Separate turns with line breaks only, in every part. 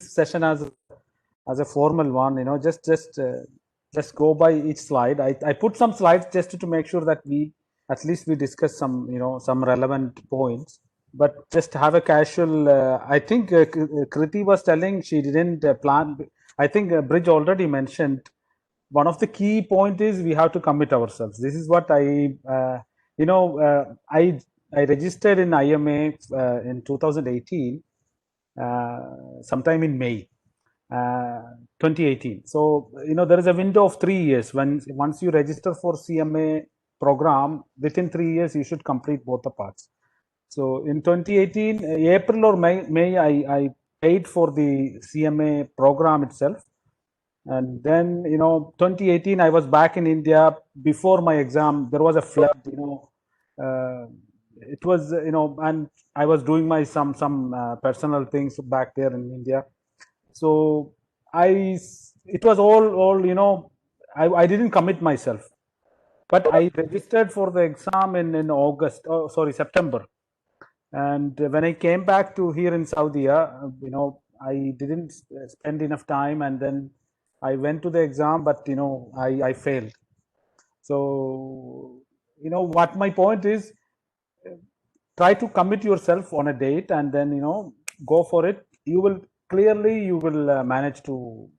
session as a formal one. Just go by each slide. I put some slides just to make sure that we at least we discuss some some relevant points. But just have a casual. I think Kriti was telling she didn't plan. I think Bridge already mentioned. One of the key point is we have to commit ourselves. This is what I I registered in IMA in 2018, sometime in May 2018. So there is a window of 3 years. Once you register for CMA program, within 3 years you should complete both the parts. So in 2018, April or May I paid for the CMA program itself. And then 2018 I was back in India. Before my exam there was a flood. It was and I was doing my some personal things back there in India. So it was all I didn't commit myself, but I registered for the exam in August, September. And when I came back to here in Saudi, I didn't spend enough time, and then I went to the exam, but I failed. So what my point is, try to commit yourself on a date, and then go for it. You will manage to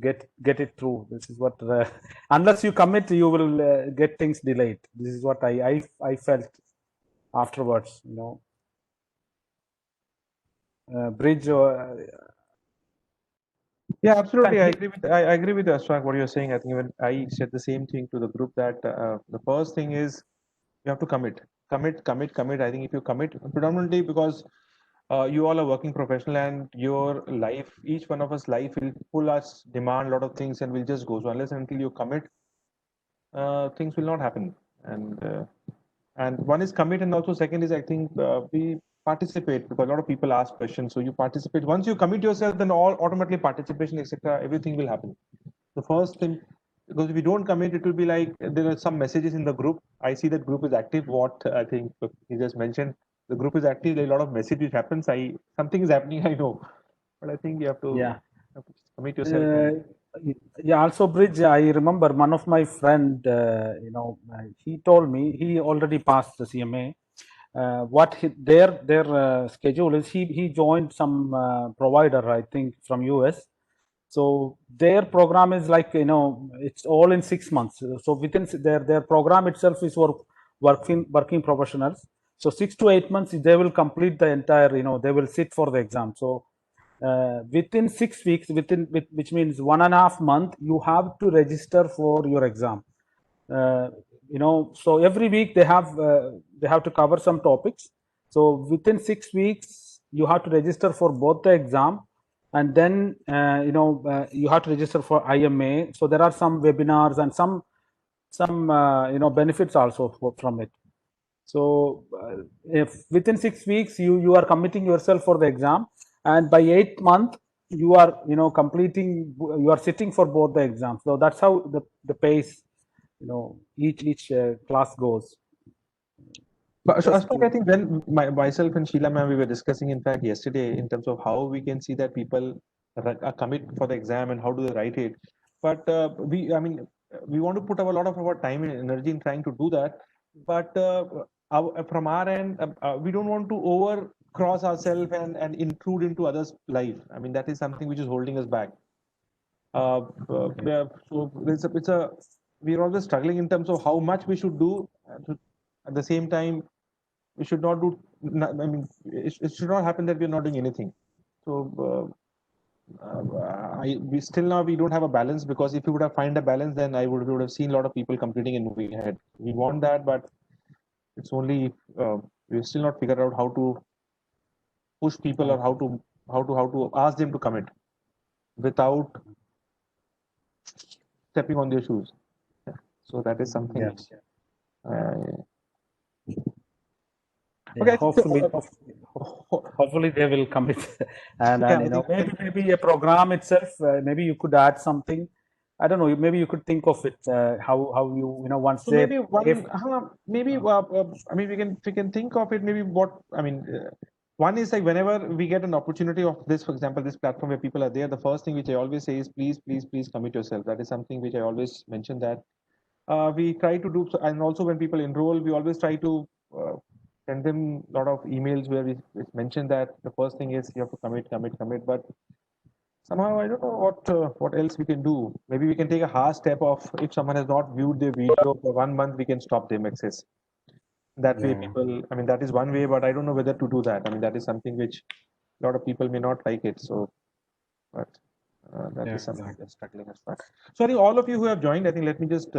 get it through. This is what unless you commit, you will get things delayed. This is what I felt afterwards. Bridge.
Yeah, absolutely. I agree with Ashfaq, what you're saying. I think even I said the same thing to the group, that the first thing is you have to commit. I think if you commit, predominantly because you all are working professional, and your life, each one of us life will pull us, demand a lot of things, and we'll just go. So unless and until you commit, things will not happen. And one is commit, and also second is I think we participate, because a lot of people ask questions. So you participate. Once you commit yourself, then all automatically participation, etc., everything will happen. The first thing, because if you don't commit, it will be like there are some messages in the group. I see that group is active. What I think he just mentioned, the group is active. There are a lot of messages happens. Something is happening, I know, but I think you have to commit yourself.
Also, Bridge, I remember one of my friend, he told me he already passed the CMA. What their schedule is, he joined some provider, I think from US. So their program is like it's all in 6 months. So within their program itself is for working professionals. So 6 to 8 months they will complete the entire. They will sit for the exam. So within 6 weeks, which means 1.5 months, you have to register for your exam. So every week they have to cover some topics. So within 6 weeks, you have to register for both the exam, and then you have to register for IMA. So there are some webinars and some benefits also from it. So if within 6 weeks you are committing yourself for the exam, and by 8th month you are completing, you are sitting for both the exams. So that's how the pace each class goes.
But so I think when myself and Sheila ma'am, we were discussing in fact yesterday in terms of how we can see that people are commit for the exam and how do they write it. But we want to put a lot of our time and energy in trying to do that. But from our end, we don't want to over cross ourselves and intrude into others' life. I mean, that is something which is holding us back. So we're always struggling in terms of how much we should do. At the same time, we should not do. I mean, it should not happen that we're not doing anything. So we don't have a balance, because if we would have found a balance, then we would have seen a lot of people competing and moving ahead. We want that, but it's only we've still not figured out how to push people, or how to ask them to commit without stepping on their shoes. So that is something.
Okay. Hopefully they will commit, and maybe a program itself. Maybe you could add something. I don't know. Maybe you could think of it. How you once
so maybe one, maybe I mean we can think of it. Maybe what I mean. One is like whenever we get an opportunity of this, for example, this platform where people are there, the first thing which I always say is please, please, please commit yourself. That is something which I always mention that we try to do. And also when people enroll, we always try to send them a lot of emails where we mention that the first thing is you have to commit, commit, commit. But somehow I don't know what else we can do. Maybe we can take a hard step of if someone has not viewed the video for 1 month, we can stop them access. That way people, I mean, that is one way, but I don't know whether to do that. I mean, that is something which a lot of people may not like it. So, but that is something
exactly.
that's struggling as well. So I think all of you who have joined, I think let me just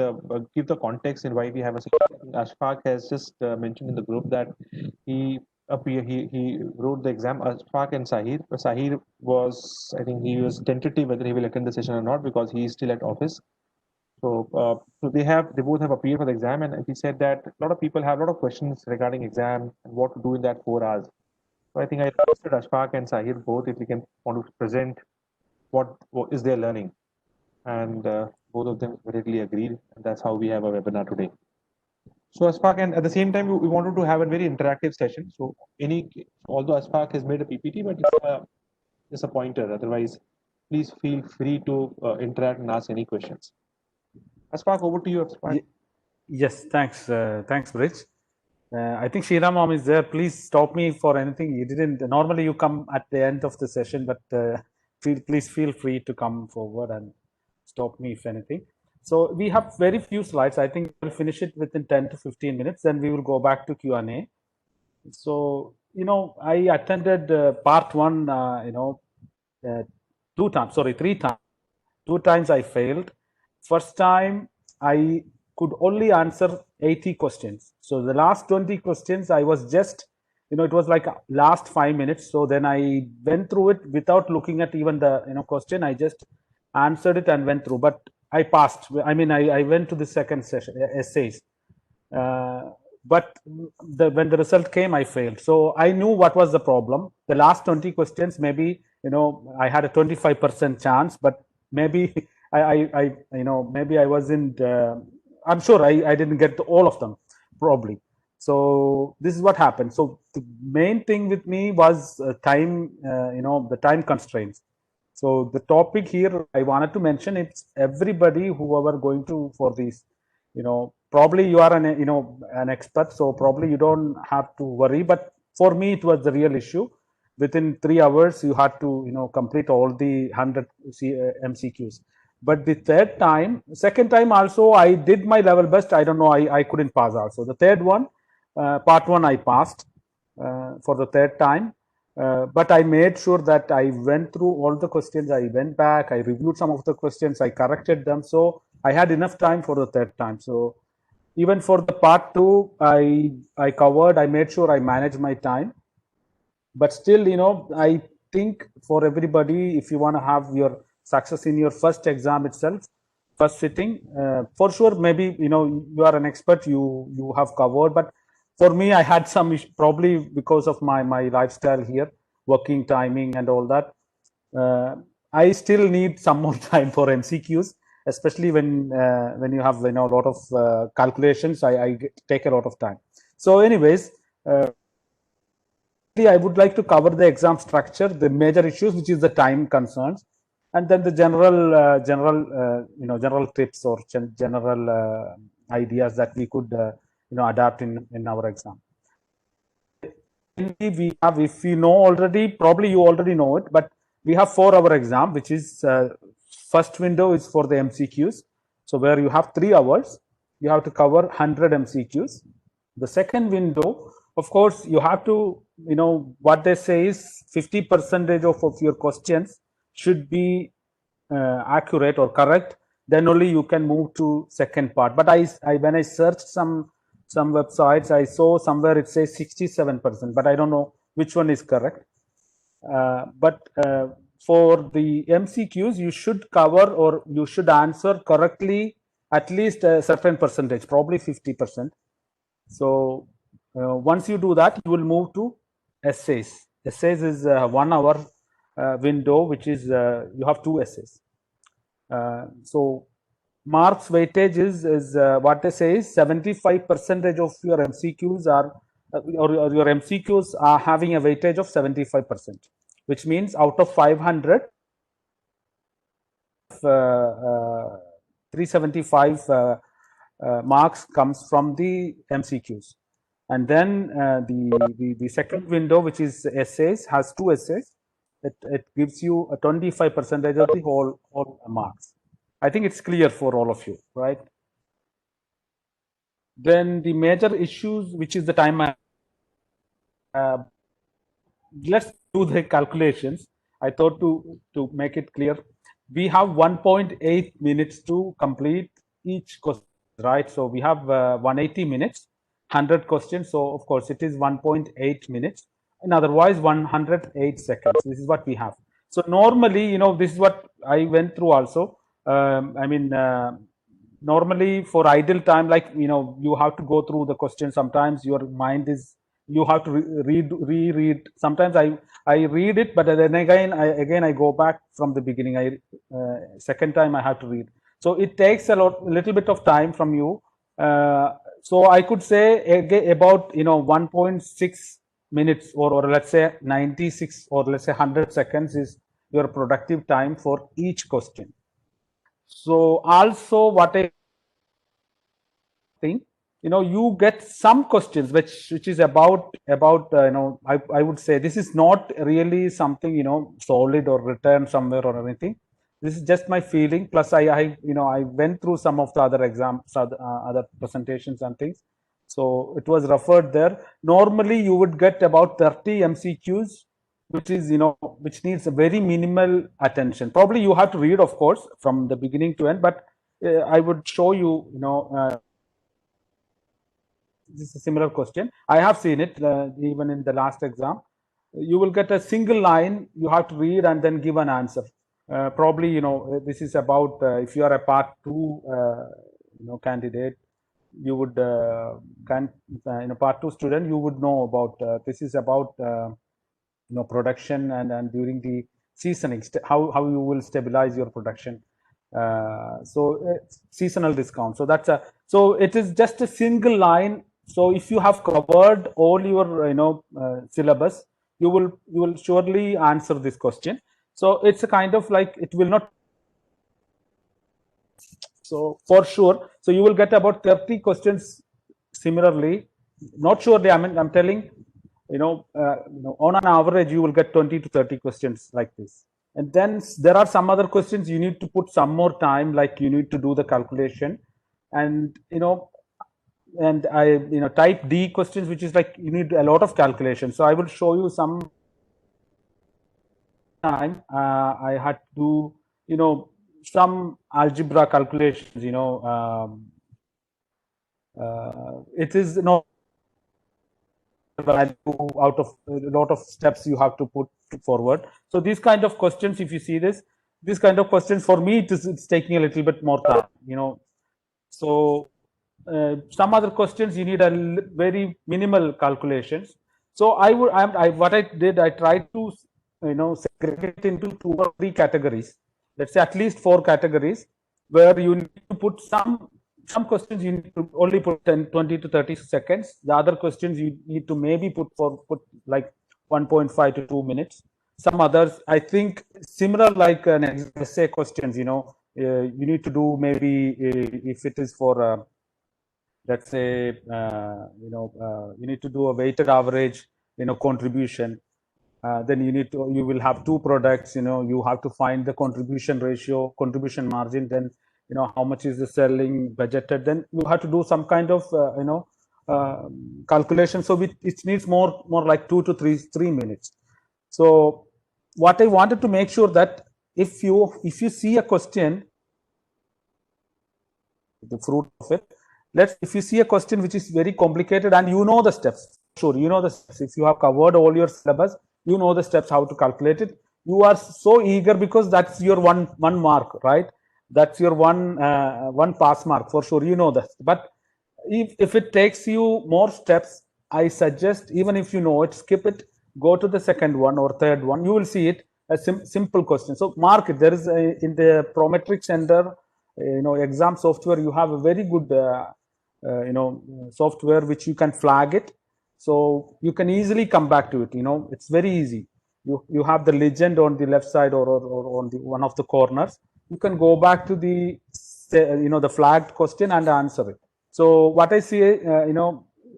give the context in why we have a session. Ashfaq has just mentioned in the group that he he wrote the exam. Ashfaq and Sahir. Sahir was, I think he was tentative whether he will attend the session or not because he is still at office. So they both have appeared for the exam, and he said that a lot of people have a lot of questions regarding exam and what to do in that 4 hours. So I think I requested Ashfaq and Sahir both if we can want to present what is their learning, and both of them readily agreed, and that's how we have a webinar today. So Ashfaq, and at the same time we wanted to have a very interactive session. So although Ashfaq has made a PPT, but it's just a pointer. Otherwise, please feel free to interact and ask any questions. Ashfaq, over to you, Ashfaq.
Yes, thanks. Thanks, Rich. I think Sheila Mom is there. Please stop me for anything. You didn't. Normally, you come at the end of the session, but please feel free to come forward and stop me if anything. So we have very few slides. I think we'll finish it within 10 to 15 minutes. Then we will go back to Q&A. So, I attended part one, 2 times, sorry, 3 times. 2 times I failed. First time I could only answer 80 questions. So the last 20 questions I was just, it was like last 5 minutes. So then I went through it without looking at even the question. I just answered it and went through. But I passed. I mean, I went to the second session, essays. But when the result came, I failed. So I knew what was the problem. The last 20 questions, maybe, I had a 25% chance, but maybe maybe I wasn't, I'm sure I didn't get all of them, probably. So this is what happened. So the main thing with me was time, the time constraints. So the topic here I wanted to mention, it's everybody whoever going to for these, probably you are an expert, so probably you don't have to worry. But for me, it was the real issue. Within 3 hours, you had to complete all the 100 MCQs. But the second time also, I did my level best. I don't know, I couldn't pass also. The third one, part one, I passed for the third time. But I made sure that I went through all the questions. I went back, I reviewed some of the questions, I corrected them. So I had enough time for the third time. So even for the part two, I covered, I made sure I managed my time. But still, I think for everybody, if you want to have your success in your first exam itself, first sitting, for sure, maybe, you are an expert, you have covered. But for me, I had some issue, probably because of my lifestyle here, working timing and all that. I still need some more time for MCQs, especially when you have a lot of calculations. I take a lot of time. So anyways, I would like to cover the exam structure, the major issues, which is the time concerns, and then the general tips or general ideas that we could adapt in our exam. We have, if you know already, probably you already know it, but we have 4-hour exam, which is first window is for the MCQs. So where you have 3 hours, you have to cover 100 MCQs. The second window, of course, you have to, what they say is 50% of your questions should be accurate or correct. Then only you can move to second part. But when I searched some websites, I saw somewhere it says 67%, but I don't know which one is correct. But for the MCQs, you should cover or you should answer correctly at least a certain percentage, probably 50%. So once you do that, you will move to essays. Essays is a 1-hour window, which is you have 2 essays. So marks weightage is what they say is 75% of your MCQs are or your MCQs are having a weightage of 75%, which means out of 500, 375 marks comes from the MCQs. And then the second window, which is essays, has 2 essays. It gives you a 25% of the whole marks. I think it's clear for all of you, right? Then the major issues, which is the time. Let's do the calculations. I thought to make it clear, we have 1.8 minutes to complete each question, right? So we have 180 minutes, 100 questions. So of course it is 1.8 minutes, and otherwise 108 seconds. This is what we have. So normally, you know, this is what I went through also. I mean, normally for idle time, like, you know, you have to go through the question. Sometimes your mind is, you have to reread. Sometimes I read it, but then again I go back from the beginning. Second time I have to read. So it takes a little bit of time from you. So I could say about, you know, 1.6 minutes or let's say 96 or let's say 100 seconds is your productive time for each question. So also what I think, you know, you get some questions which is about you know, I would say this is not really something, you know, solid or written somewhere or anything. This is just my feeling. Plus I you know, I went through some of the other exams, other presentations and things. So it was referred there. Normally you would get about 30 MCQs, which is, you know, which needs a very minimal attention. Probably you have to read, of course, from the beginning to end, but I would show you, you know, this is a similar question. I have seen it even in the last exam. You will get a single line, you have to read and then give an answer. Probably, you know, this is about if you are a part 2 you know, candidate, you would in a part 2 student, you would know about this is about you know, production and during the seasoning, how you will stabilize your production. So seasonal discount. So that's so it is just a single line. So if you have covered all your, you know, syllabus, you will surely answer this question. So it's a kind of like, it will not. So for sure, so you will get about 30 questions similarly. Not surely, I mean, I'm telling, you know, on an average, you will get 20 to 30 questions like this. And then there are some other questions you need to put some more time, like you need to do the calculation. And, you know, and you know, type D questions, which is like you need a lot of calculation. So I will show you some time. I had to, you know, some algebra calculations, you know, it is not value out of a lot of steps you have to put forward. So these kind of questions, if you see this kind of questions, for me it's taking a little bit more time, you know. So some other questions you need a very minimal calculations. So what I did, I tried to, you know, segregate into 2 or 3 categories. Let's say at least 4 categories, where you need to put some questions you need to only put 20 to 30 seconds. The other questions you need to maybe put like 1.5 to 2 minutes. Some others, I think, similar like an essay questions, you know, you need to do maybe if it is for let's say you know, you need to do a weighted average, you know, contribution. Then you will have 2 products, you know, you have to find the contribution ratio, contribution margin, then, you know, how much is the selling budgeted, then you have to do some kind of you know, calculation. So it needs more like 2 to 3 minutes. So what I wanted to make sure that if you see a question, the fruit of it, if you see a question which is very complicated and you know the steps, sure, you know the steps, if you have covered all your syllabus, you know the steps how to calculate it, you are so eager because that's your one mark, right? That's your one pass mark, for sure, you know that. But if it takes you more steps, I suggest, even if you know it, skip it, go to the second one or third one. You will see it a simple question. So mark it. There is in the Prometric Center, you know, exam software, you have a very good you know, software which you can flag it. So you can easily come back to it. It's very easy. You have the legend on the left side or on the one of the corners. You can go back to the the flagged question and answer it. So what I see,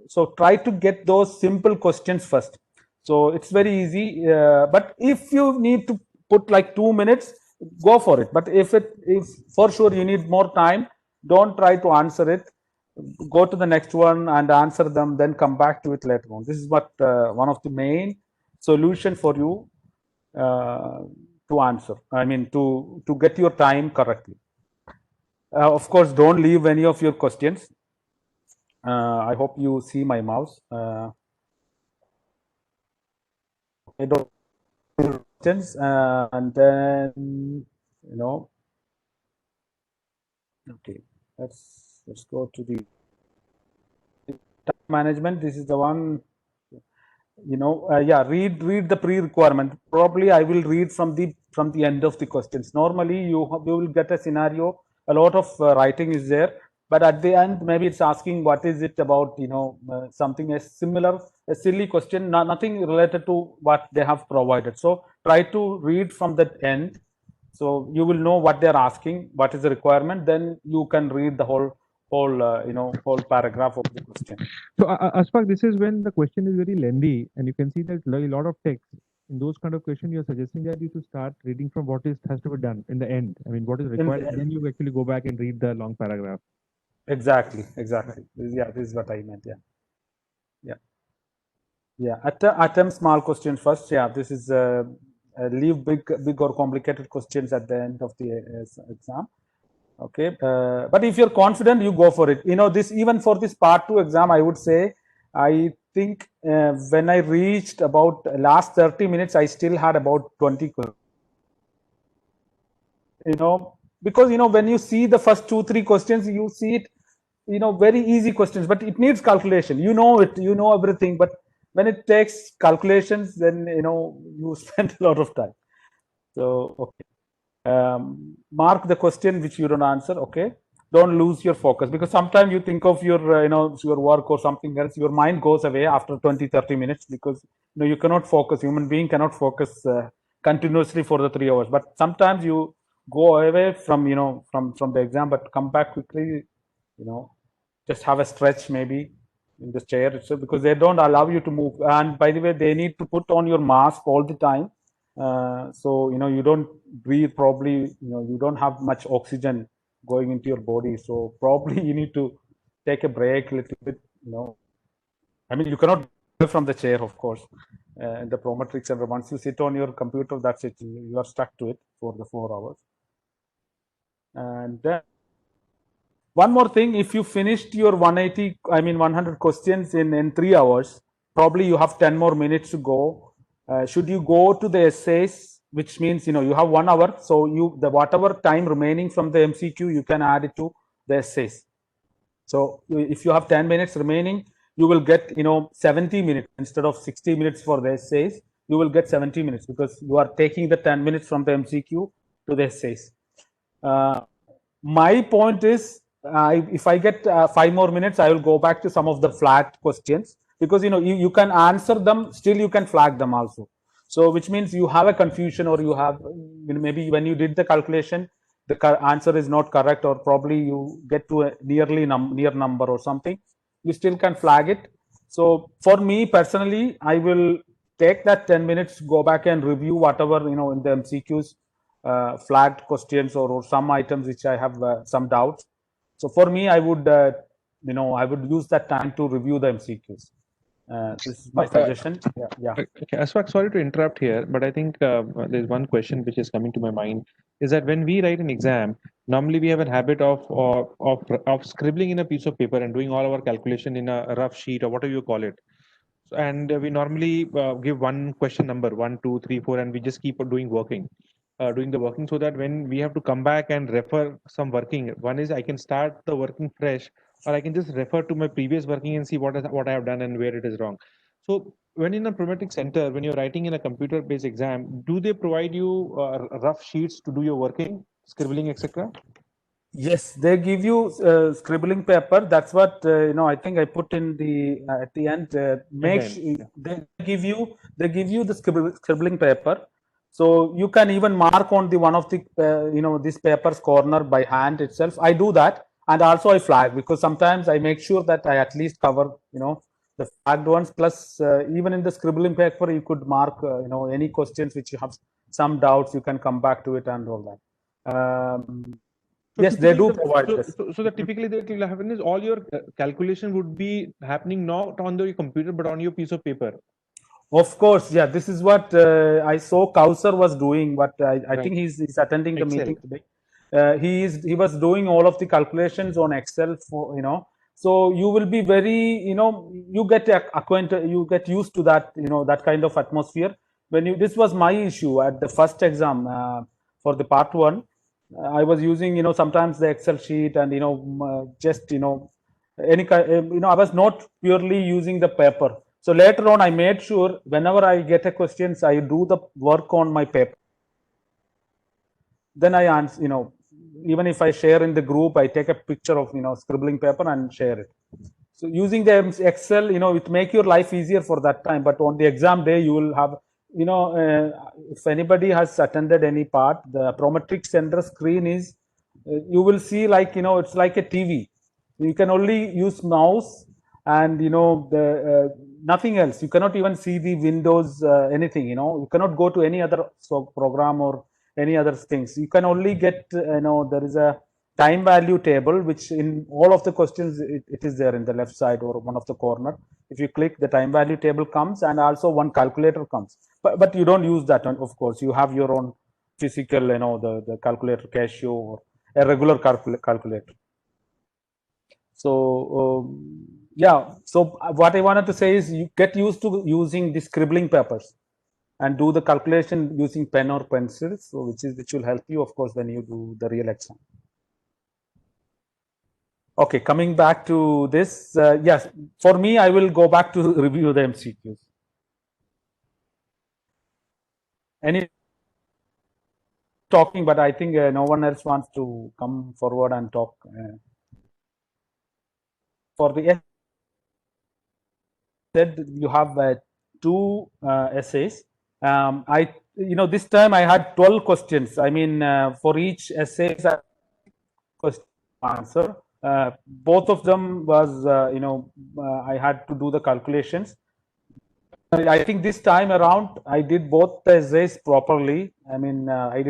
so try to get those simple questions first. So it's very easy. But if you need to put like 2 minutes, go for it. But if for sure you need more time, don't try to answer it. Go to the next one and answer them, then come back to it later on. This is what one of the main solution for you to answer. I mean, to get your time correctly. Of course, don't leave any of your questions. I hope you see my mouse. I don't questions, and then okay. Let's go to the time management. This is the one. Yeah, read the pre-requirement. Probably I will read from the end of the questions. Normally you will get a scenario, a lot of writing is there, but at the end maybe it's asking what is it about, something as similar, a silly question, nothing related to what they have provided. So try to read from that end, so you will know what they're asking, what is the requirement, then you can read the whole paragraph of the question.
So, Ashfaq, this is when the question is very lengthy, and you can see there's a lot of text. In those kind of questions, you're suggesting that you should start reading from what has to be done in the end. I mean, what is required, and then you actually go back and read the long paragraph.
Exactly. Yeah, this is what I meant. Yeah. Attempt small questions first. Yeah, this is leave big or complicated questions at the end of the exam. Okay, but if you're confident, you go for it. This, even for this part 2 exam, I would say, I think when I reached about last 30 minutes, I still had about 20 questions. Because when you see the first 2-3 questions, you see it, very easy questions, but it needs calculation. You know everything, but when it takes calculations, then you spend a lot of time. So okay, mark the question which you don't answer. Okay, don't lose your focus, because sometimes you think of your your work or something else, your mind goes away after 20-30 minutes, because you cannot focus. Human being cannot focus continuously for the 3 hours, but sometimes you go away from from the exam, but come back quickly. Just have a stretch maybe in the chair itself, because they don't allow you to move. And by the way, they need to put on your mask all the time, so you don't breathe probably. You don't have much oxygen going into your body, so probably you need to take a break a little bit. I mean, you cannot go from the chair, of course. In the Prometric center, once you sit on your computer, that's it. You are stuck to it for the 4 hours. And then one more thing, if you finished your 100 questions in 3 hours, probably you have 10 more minutes to go. Should you go to the essays, which means you have 1 hour, so whatever time remaining from the MCQ, you can add it to the essays. So if you have 10 minutes remaining, you will get 70 minutes instead of 60 minutes for the essays. You will get 70 minutes, because you are taking the 10 minutes from the MCQ to the essays. My point is, if I get 5 more minutes, I will go back to some of the flagged questions, because you can answer them, still you can flag them also. So which means you have a confusion, or you have maybe when you did the calculation, the answer is not correct, or probably you get to a near number or something, you still can flag it. So for me personally, I will take that 10 minutes, go back and review whatever in the MCQs, flagged questions, or some items which I have some doubts. So for me, I would use that time to review the MCQs. This is my suggestion. Yeah.
Okay, Ashfaq, sorry to interrupt here, but I think there's one question which is coming to my mind, is that when we write an exam, normally we have a habit of scribbling in a piece of paper and doing all our calculation in a rough sheet or whatever you call it. And we normally give one question number, 1, 2, 3, 4, and we just keep doing the working, so that when we have to come back and refer some working, one is I can start the working fresh, or I can just refer to my previous working and see what I have done and where it is wrong. So when in a Prometric center, when you're writing in a computer-based exam, do they provide you rough sheets to do your working, scribbling, etc.?
Yes, they give you scribbling paper. That's what I think I put in the at the end. They give you the scribbling paper, so you can even mark on the one of the this paper's corner by hand itself. I do that, and also I flag, because sometimes I make sure that I at least cover the flagged ones. Plus, even in the scribbling paper, you could mark any questions which you have some doubts. You can come back to it and all that.
So
yes, they do provide
so,
this.
so that typically that will happen is all your calculation would be happening not on the computer but on your piece of paper.
Of course, yeah. This is what I saw Kausar was doing, but I
Right.
think he's attending the
Excel.
meeting today. He was doing all of the calculations on Excel for So you will be very you get acquainted, you get used to that that kind of atmosphere. When you This was my issue at the first exam for the part one. I was using sometimes the Excel sheet, and just any kind I was not purely using the paper. So later on, I made sure whenever I get a questions, I do the work on my paper. Then I answer, even if I share in the group, I take a picture of scribbling paper and share it. So using the Excel, it make your life easier for that time. But on the exam day, you will have, if anybody has attended any part, the Prometric center screen is, you will see like it's like a TV. You can only use mouse, and the nothing else. You cannot even see the windows, anything. You cannot go to any other program or any other things. You can only get there is a time value table, which in all of the questions it is there in the left side or one of the corner. If you click, the time value table comes, and also one calculator comes, but you don't use that one, of course. You have your own physical the calculator, Casio, or a regular calculator. So yeah, so what I wanted to say is, you get used to using the scribbling papers and do the calculation using pen or pencil, so which will help you, of course, when you do the real exam. Okay, coming back to this, yes, for me, I will go back to review the MCQs. Any talking, but I think no one else wants to come forward and talk. For the said you have two essays. This time I had 12 questions. I mean, for each essay, question answer. Both of them was, I had to do the calculations. I think this time around, I did both the essays properly. I mean, I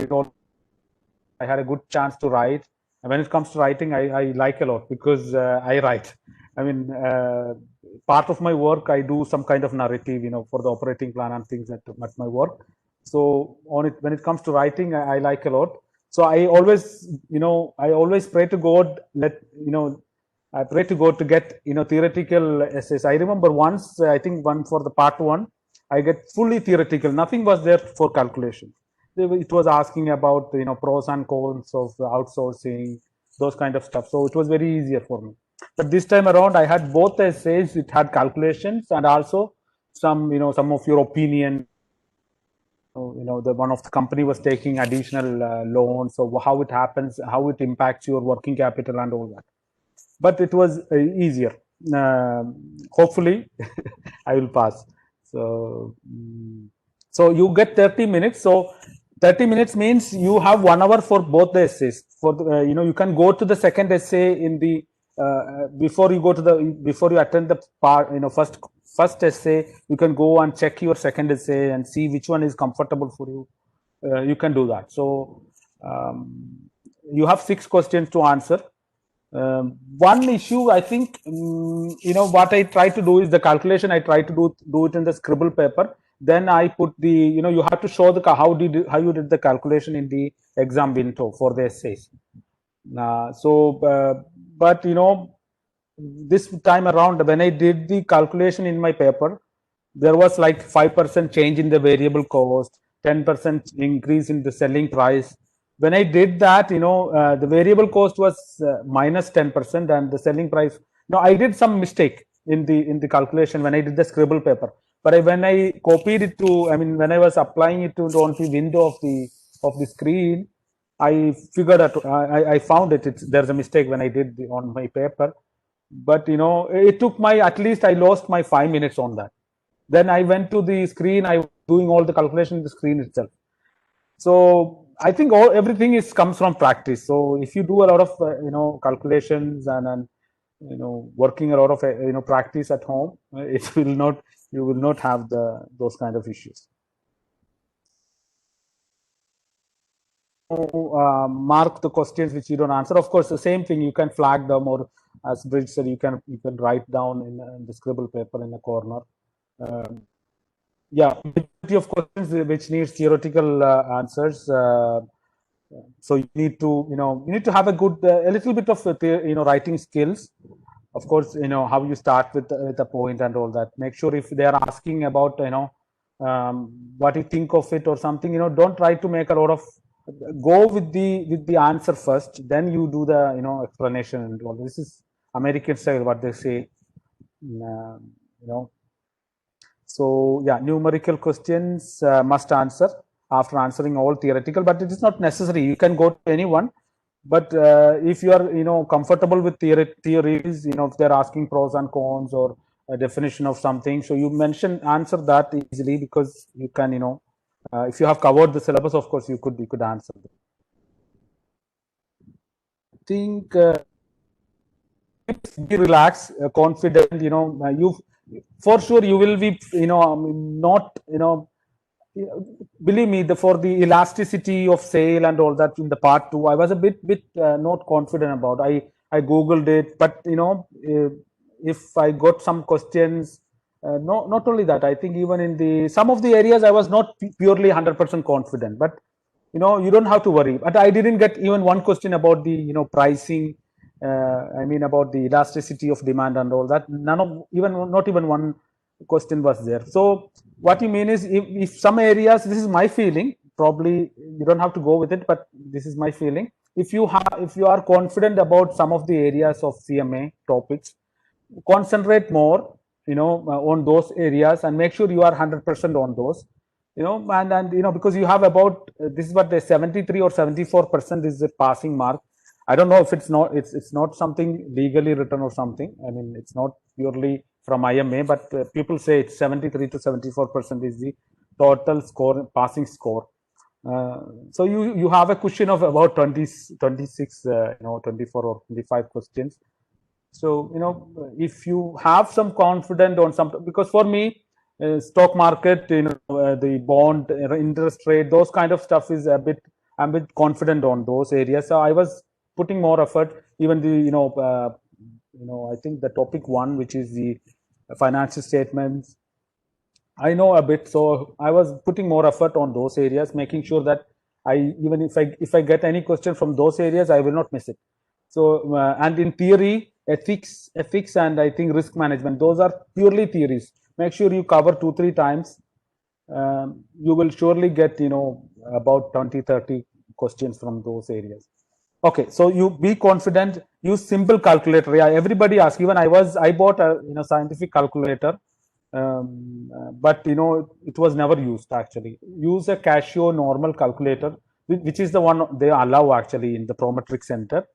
had a good chance to write. And when it comes to writing, I like a lot, because I write. I mean, part of my work, I do some kind of narrative, for the operating plan and things at my work. So when it comes to writing, I like a lot. So I always pray to God, I pray to God to get, theoretical essays. I remember once, I think one for the part one, I get fully theoretical. Nothing was there for calculation. It was asking about, pros and cons of outsourcing, those kind of stuff. So it was very easier for me. But this time around, I had both essays. It had calculations and also some of your opinion. The one of the company was taking additional loans, so how it happens, how it impacts your working capital and all that. But it was easier. Hopefully, I will pass. So you get 30 minutes. So 30 minutes means you have 1 hour for both the essays. For you can go to the second essay in the before you attend the part, first essay, you can go and check your second essay and see which one is comfortable for you. You can do that. So you have 6 questions to answer. One issue, I think, what I try to do is the calculation. I try to do it in the scribble paper. Then I put the, you have to show how you did the calculation in the exam window for the essays. But this time around, when I did the calculation in my paper, there was like 5% change in the variable cost, 10% increase in the selling price. When I did that, the variable cost was minus 10%, and the selling price. No, I did some mistake in the calculation when I did the scribble paper. But when I copied it to, when I was applying it to on the window of the screen, I figured out, I found there's a mistake when I did on my paper, but it took at least I lost my 5 minutes on that. Then I went to the screen, I was doing all the calculation in the screen itself. So I think everything comes from practice. So if you do a lot of calculations and working a lot of practice at home, you will not have those kind of issues. Mark the questions which you don't answer. Of course, the same thing, you can flag them, or as Bridge said, you can write down in the scribble paper in the corner. Yeah, majority of questions which needs theoretical answers. So you need to have a good a little bit of writing skills. Of course, how you start with the point and all that. Make sure if they are asking about what you think of it or something, don't try to make a lot of, go with the answer first, then you do the explanation and all. This is American style, what they say. So yeah, numerical questions must answer after answering all theoretical, but it is not necessary. You can go to anyone, but if you are comfortable with theories, if they're asking pros and cons or a definition of something, so you answer that easily, because you can if you have covered the syllabus, of course you could answer them. I think be relaxed, confident. You for sure you will be not believe me, for the elasticity of sale and all that in the part 2, I was a bit not confident about. I googled it, but if I got some questions, not only that, I think even in some of the areas I was not purely 100% confident, but you don't have to worry. But I didn't get even one question about the pricing, about the elasticity of demand and all that. Not even one question was there. So what you mean is, if some areas, this is my feeling, probably you don't have to go with it, but this is my feeling. If you are confident about some of the areas of CMA topics, concentrate more on those areas and make sure you are 100% on those, and because you have about this is what the 73 or 74% is the passing mark. I don't know if it's not something legally written or something. I mean, it's not purely from IMA, but people say it's 73 to 74% is the total score, passing score. So you have a cushion of about 26 24 or 25 questions. So if you have some confidence on something, because for me, stock market, the bond, interest rate, those kind of stuff is I'm a bit confident on those areas. So I was putting more effort. Even the I think the topic 1, which is the financial statements, I know a bit, so I was putting more effort on those areas, making sure that even if I get any question from those areas, I will not miss it. So and in theory, ethics, and I think risk management, those are purely theories. Make sure you cover 2-3 times. You will surely get about 20-30 questions from those areas. Okay, so you be confident. Use simple calculator. Yeah, everybody asks. Even I bought a scientific calculator, but it was never used actually. Use a Casio normal calculator, which is the one they allow actually in the Prometric Center.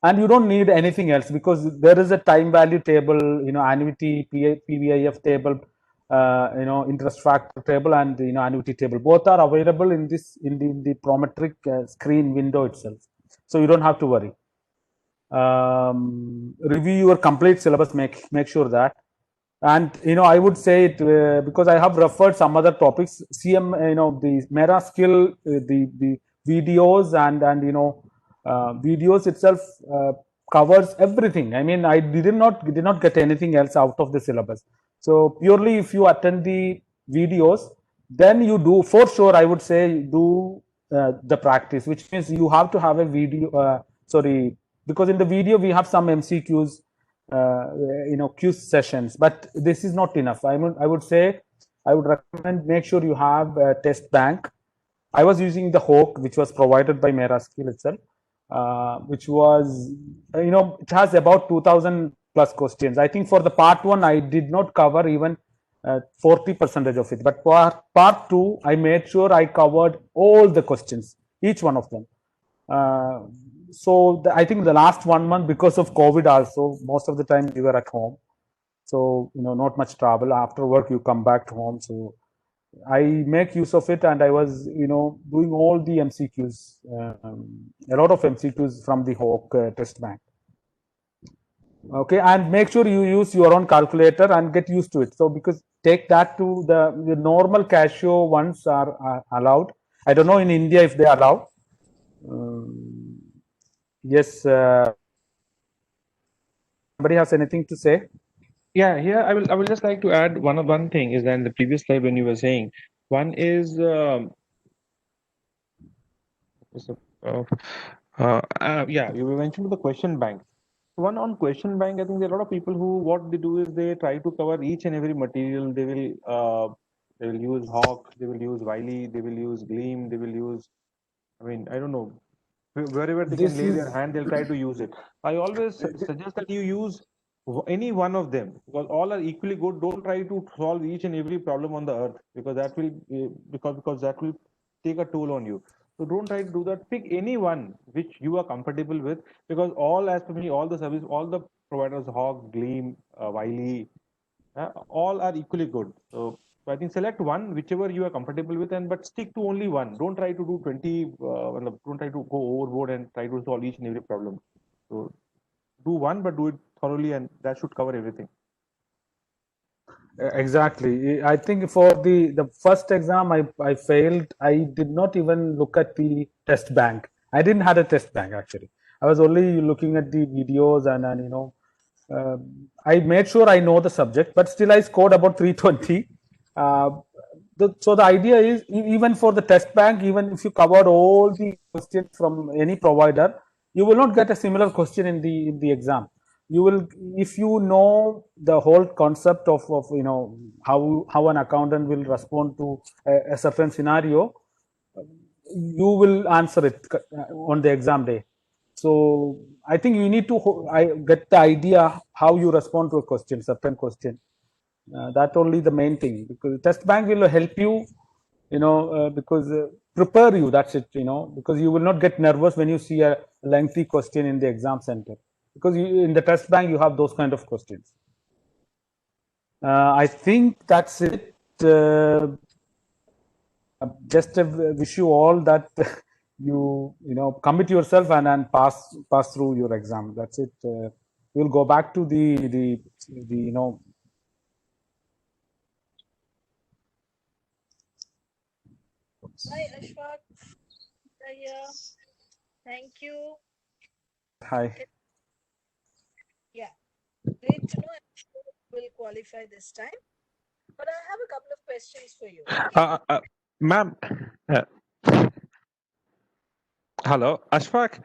And you don't need anything else, because there is a time value table, annuity, PVIF table, interest factor table, and annuity table. Both are available in the Prometric screen window itself. So you don't have to worry. Review your complete syllabus. Make sure that. And I would say it because I have referred some other topics. The MeraSkill, the videos and videos itself covers everything. I mean, I did not get anything else out of the syllabus. So purely if you attend the videos, then you do, for sure, I would say do the practice, which means you have to have a video. Because in the video we have some MCQs, quiz sessions, but this is not enough. I would say, I would recommend, make sure you have a test bank. I was using the Hawk, which was provided by MeraSkill itself, which was, it has about 2000 plus questions. I think for the part 1, I did not cover even 40% of it, but for part 2, I made sure I covered all the questions, each one of them. So I think the last 1 month, because of COVID also, most of the time we were at home. So, not much travel. After work, you come back to home. So I make use of it, and I was, doing all the MCQs, a lot of MCQs from the Hawk test bank. Okay, and make sure you use your own calculator and get used to it. So because take that to the normal Casio ones are allowed. I don't know in India if they allow. Yes. Somebody has anything to say?
Yeah, here I will just like to add one thing is that in the previous slide when you were saying one is yeah, you mentioned the question bank. One on question bank, I think there are a lot of people who what they do is they try to cover each and every material. They will use Hawk, they will use Wiley, they will use Gleam, they will use, I mean, I don't know, wherever they can
This
lay their
is
hand, they'll try to use it. I always suggest that you use any one of them because all are equally good. Don't try to solve each and every problem on the earth because that will because that will take a toll on you. So don't try to do that. Pick any one which you are comfortable with because all, as per me, all the service, all the providers, Hawk, Gleam, Wiley, all are equally good. So I think select one, whichever you are comfortable with, and but stick to only one. Don't try to do 20. Don't try to go overboard and try to solve each and every problem. So do one, but do it thoroughly, and that should cover everything.
exactly. I think for the first exam, I failed. I did not even look at the test bank. I didn't have a test bank actually. I was only looking at the videos and I made sure I know the subject, but still I scored about 320. Uh, so the idea is even for the test bank, even if you covered all the questions from any provider, you will not get a similar question in the exam. You will, if you know the whole concept of how an accountant will respond to a certain scenario, you will answer it on the exam day. So I think you need to get the idea how you respond to a question, certain question. That only the main thing, because test bank will help you, because prepare you. That's it, because you will not get nervous when you see a lengthy question in the exam center, because in the test bank you have those kind of questions. I think that's it. Just wish you all that you commit yourself and pass through your exam. That's it. We'll go back to the.
Hi, Ashfaq. Here. Thank you.
Hi.
Yeah, great to know. I'm sure will qualify this time. But I have a couple of questions for you.
Ma'am, hello, Ashfaq.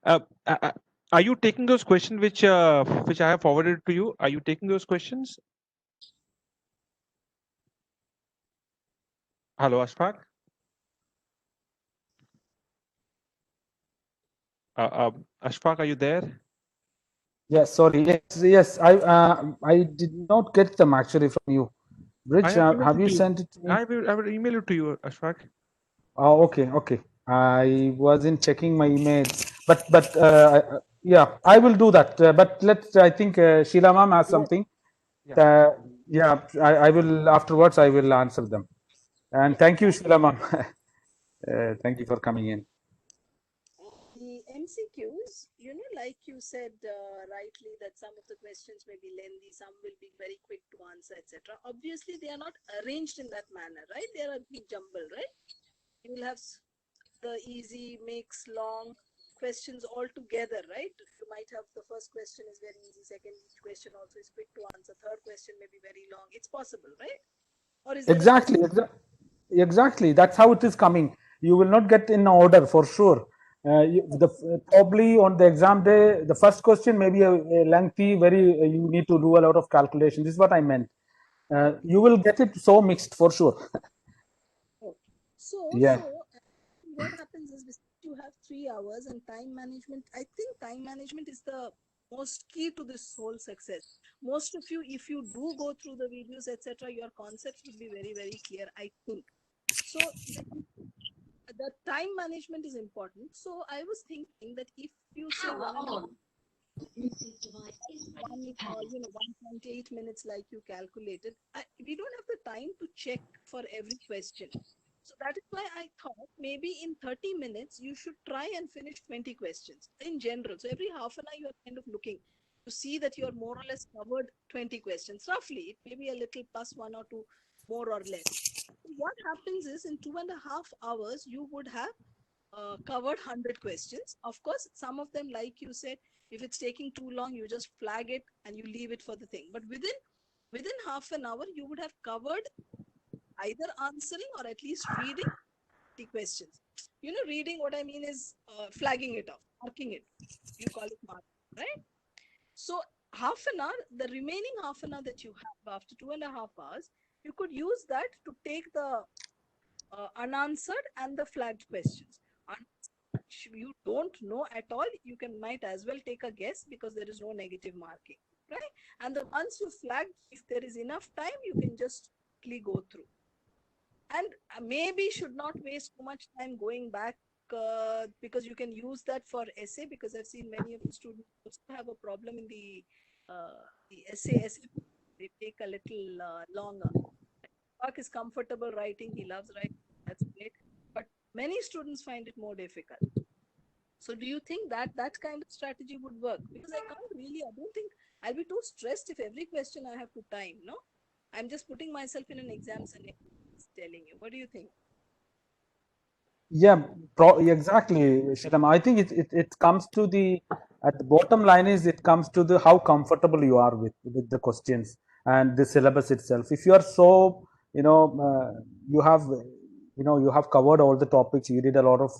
Uh, uh, uh, are you taking those questions which I have forwarded to you? Are you taking those questions? Hello, Ashfaq. Ashfaq, are you there?
Yes, sorry. Yes. I did not get them actually from you.
I
Rich,
have emailed
have
it
you
to you.
sent it to me?
I will email it to you, Ashfaq.
Oh, okay. I wasn't checking my emails, but yeah, I will do that. But I think Sheila ma'am has something.
Yeah.
Yeah, I will afterwards. I will answer them. And
Yeah,
thank you,
thank
Sheila ma'am. Thank you for coming in.
the MCQs, like you said rightly, that some of the questions may be lengthy, some will be very quick to answer, etc. Obviously, they are not arranged in that manner, right? They are a big jumble, right? You will have the easy, mix, long questions all together, right? You might have the first question is very easy, second question also is quick to answer, third question may be very long. It's possible, right? Or is there a
Exactly,
specific?
exactly. That's how it is coming. You will not get in order for sure. Probably on the exam day, the first question may be a lengthy, very. You need to do a lot of calculation. This is what I meant. You will get it so mixed for sure.
Okay. So,
Yeah.
what happens is you have 3 hours and time management. I think time management is the most key to this whole success. Most of you, if you do go through the videos, etc., your concepts will be very, very clear, I think. So the time management is important. So I was thinking that if you say one, 1.8 minutes like you calculated, we don't have the time to check for every question. So that is why I thought maybe in 30 minutes, you should try and finish 20 questions in general. So every half an hour, you are kind of looking to see that you are more or less covered 20 questions. Roughly, it may be a little plus one or two more or less. What happens is in 2.5 hours, you would have covered 100 questions. Of course, some of them, like you said, if it's taking too long, you just flag it and you leave it for the thing. But within half an hour, you would have covered either answering or at least reading the questions. Reading, what I mean is flagging it off, marking it. You call it marking, right? So half an hour, the remaining half an hour that you have after 2.5 hours, you could use that to take the unanswered and the flagged questions. You don't know at all, you might as well take a guess because there is no negative marking, right? And the ones you flagged, if there is enough time, you can just quickly go through. And maybe should not waste too much time going back because you can use that for essay, because I've seen many of the students also have a problem in the essay. They take a little longer. Mark is comfortable writing, he loves writing, that's great. But many students find it more difficult. So do you think that kind of strategy would work? Because I don't think I'll be too stressed if every question I have to time, no? I'm just putting myself in an exam scenario, telling you. What do you think?
Yeah, exactly, Shilam. I think it comes to at the bottom line is it comes to the how comfortable you are with the questions and the syllabus itself. If you are so, you have covered all the topics, you did a lot of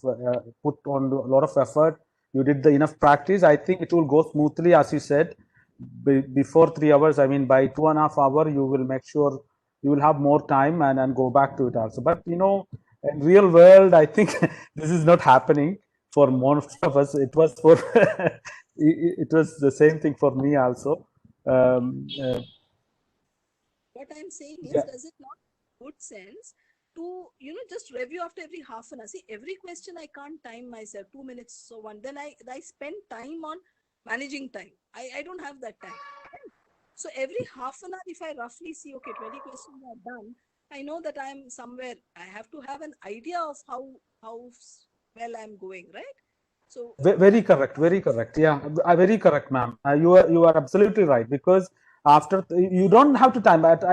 put on a lot of effort, you did the enough practice, I think it will go smoothly, as you said, before 3 hours. I mean, by 2.5 hours, you will make sure you will have more time and go back to it also. But in real world, I think this is not happening for most of us. It was for it was the same thing for me also.
What I'm saying is,
Yeah.
does it not make good sense to just review after every half an hour? See, every question I can't time myself, 2 minutes, so on. Then I spend time on managing time. I don't have that time. Right? So every half an hour, if I roughly see, okay, 20 questions are done, I know that I'm somewhere. I have to have an idea of how well I'm going, right? So
Very correct, very correct. Yeah, very correct, ma'am. You are absolutely right, because after you don't have to time. But